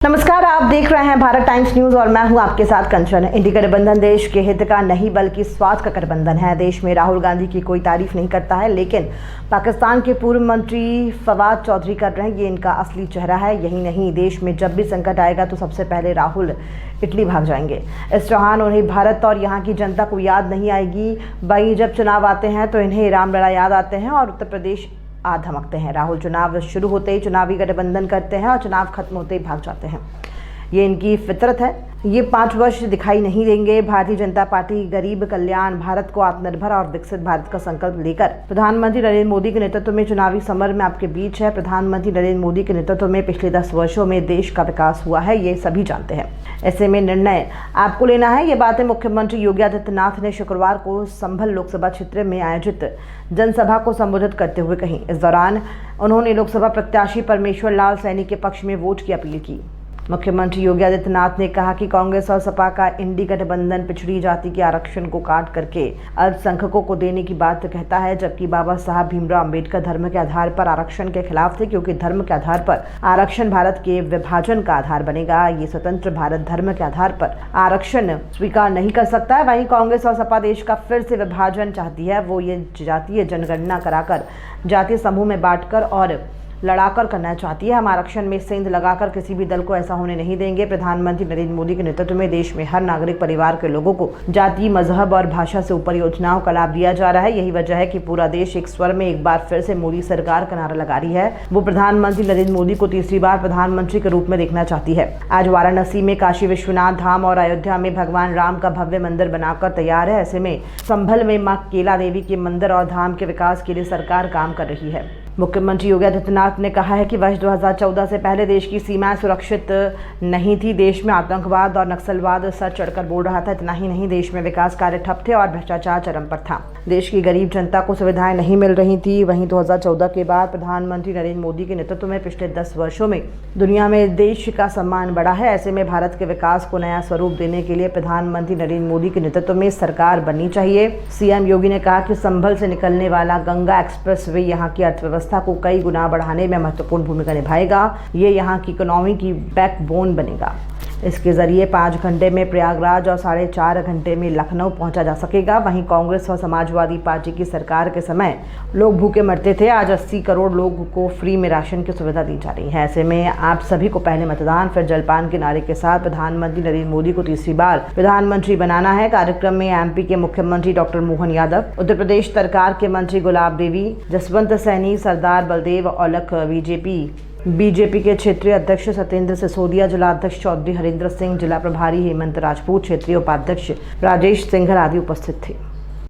नमस्कार, आप देख रहे हैं भारत टाइम्स न्यूज और मैं हूं आपके साथ कंचन। इंडी गठबंधन देश के हित का नहीं बल्कि स्वार्थ का गठबंधन है। देश में राहुल गांधी की कोई तारीफ नहीं करता है, लेकिन पाकिस्तान के पूर्व मंत्री फवाद चौधरी कर रहे हैं। ये इनका असली चेहरा है। यही नहीं, देश में जब भी संकट आएगा तो सबसे पहले राहुल इटली भाग जाएंगे। इस चौहान उन्हें भारत और यहाँ की जनता को याद नहीं आएगी। वहीं जब चुनाव आते हैं तो इन्हें रामलला याद आते हैं और उत्तर प्रदेश धमकते हैं। राहुल चुनाव शुरू होते ही चुनावी गठबंधन करते हैं और चुनाव खत्म होते ही भाग जाते हैं। ये इनकी फितरत है। ये 5 वर्ष दिखाई नहीं देंगे। भारतीय जनता पार्टी गरीब कल्याण, भारत को आत्मनिर्भर और विकसित भारत का संकल्प लेकर प्रधानमंत्री नरेंद्र मोदी के नेतृत्व में चुनावी समर में आपके बीच है। प्रधानमंत्री नरेंद्र मोदी के नेतृत्व में पिछले 10 वर्षों में देश का विकास हुआ है, ये सभी जानते हैं। ऐसे में निर्णय आपको लेना है। ये बातें मुख्यमंत्री योगी आदित्यनाथ ने शुक्रवार को संभल लोकसभा क्षेत्र में आयोजित जनसभा को संबोधित करते हुए कही। इस दौरान उन्होंने लोकसभा प्रत्याशी परमेश्वर लाल सैनी के पक्ष में वोट की अपील की। मुख्यमंत्री योगी आदित्यनाथ ने कहा कि कांग्रेस और सपा का इंडी गठबंधन पिछड़ी जाति के आरक्षण को काट करके अल्पसंख्यकों को देने की बात कहता है, जबकि बाबा साहब भीमराव अंबेडकर धर्म के आधार पर आरक्षण के खिलाफ थे, क्योंकि धर्म के आधार पर आरक्षण भारत के विभाजन का आधार बनेगा। ये स्वतंत्र भारत धर्म के आधार पर आरक्षण स्वीकार नहीं कर सकता है। वहीं कांग्रेस और सपा देश का फिर से विभाजन चाहती है। वो ये जातीय जनगणना कराकर जातीय समूह में बांटकर और लड़ाकर करना चाहती है। हम आरक्षण में सेंध लगाकर किसी भी दल को ऐसा होने नहीं देंगे। प्रधानमंत्री नरेंद्र मोदी के नेतृत्व में देश में हर नागरिक परिवार के लोगों को जाति, मजहब और भाषा से ऊपर योजनाओं का लाभ दिया जा रहा है। यही वजह है कि पूरा देश एक स्वर में एक बार फिर से मोदी सरकार का नारा लगा रही है। वो प्रधानमंत्री नरेंद्र मोदी को तीसरी बार प्रधानमंत्री के रूप में देखना चाहती है। आज वाराणसी में काशी विश्वनाथ धाम और अयोध्या में भगवान राम का भव्य मंदिर बनाकर तैयार है। ऐसे में संभल में मां केला देवी के मंदिर और धाम के विकास के लिए सरकार काम कर रही है। मुख्यमंत्री योगी आदित्यनाथ ने कहा है कि वर्ष 2014 से पहले देश की सीमाएं सुरक्षित नहीं थी। देश में आतंकवाद और नक्सलवाद सर चढ़कर बोल रहा था। इतना ही नहीं, देश में विकास कार्य ठप थे और भ्रष्टाचार चरम पर था। देश की गरीब जनता को सुविधाएं नहीं मिल रही थी। वहीं 2014 के बाद प्रधानमंत्री नरेंद्र मोदी के नेतृत्व में पिछले 10 वर्षों में दुनिया में देश का सम्मान बढ़ा है। ऐसे में भारत के विकास को नया स्वरूप देने के लिए प्रधानमंत्री नरेंद्र मोदी के नेतृत्व में सरकार बननी चाहिए। सीएम योगी ने कहा कि संभल से निकलने वाला गंगा एक्सप्रेस वे यहाँ की अर्थव्यवस्था को कई गुना बढ़ाने में महत्वपूर्ण भूमिका निभाएगा। ये यहाँ की इकोनॉमी की बैकबोन बनेगा। इसके जरिए 5 घंटे में प्रयागराज और 4.5 घंटे में लखनऊ पहुंचा जा सकेगा। वहीं कांग्रेस और समाजवादी पार्टी की सरकार के समय लोग भूखे मरते थे। आज 80 करोड़ लोगों को फ्री में राशन की सुविधा दी जा रही है। ऐसे में आप सभी को पहले मतदान फिर जलपान के नारे के साथ प्रधानमंत्री नरेंद्र मोदी को तीसरी बार प्रधानमंत्री बनाना है। कार्यक्रम में एमपी के मुख्यमंत्री डॉक्टर मोहन यादव, उत्तर प्रदेश सरकार के मंत्री गुलाब देवी, जसवंत सैनी, सरदार बलदेव औलख, बीजेपी के क्षेत्रीय अध्यक्ष सत्येंद्र सिसोदिया, जिला अध्यक्ष चौधरी हरिंद्र सिंह, जिला प्रभारी हेमंत राजपूत, क्षेत्रीय उपाध्यक्ष राजेश सिंघल आदि उपस्थित थे।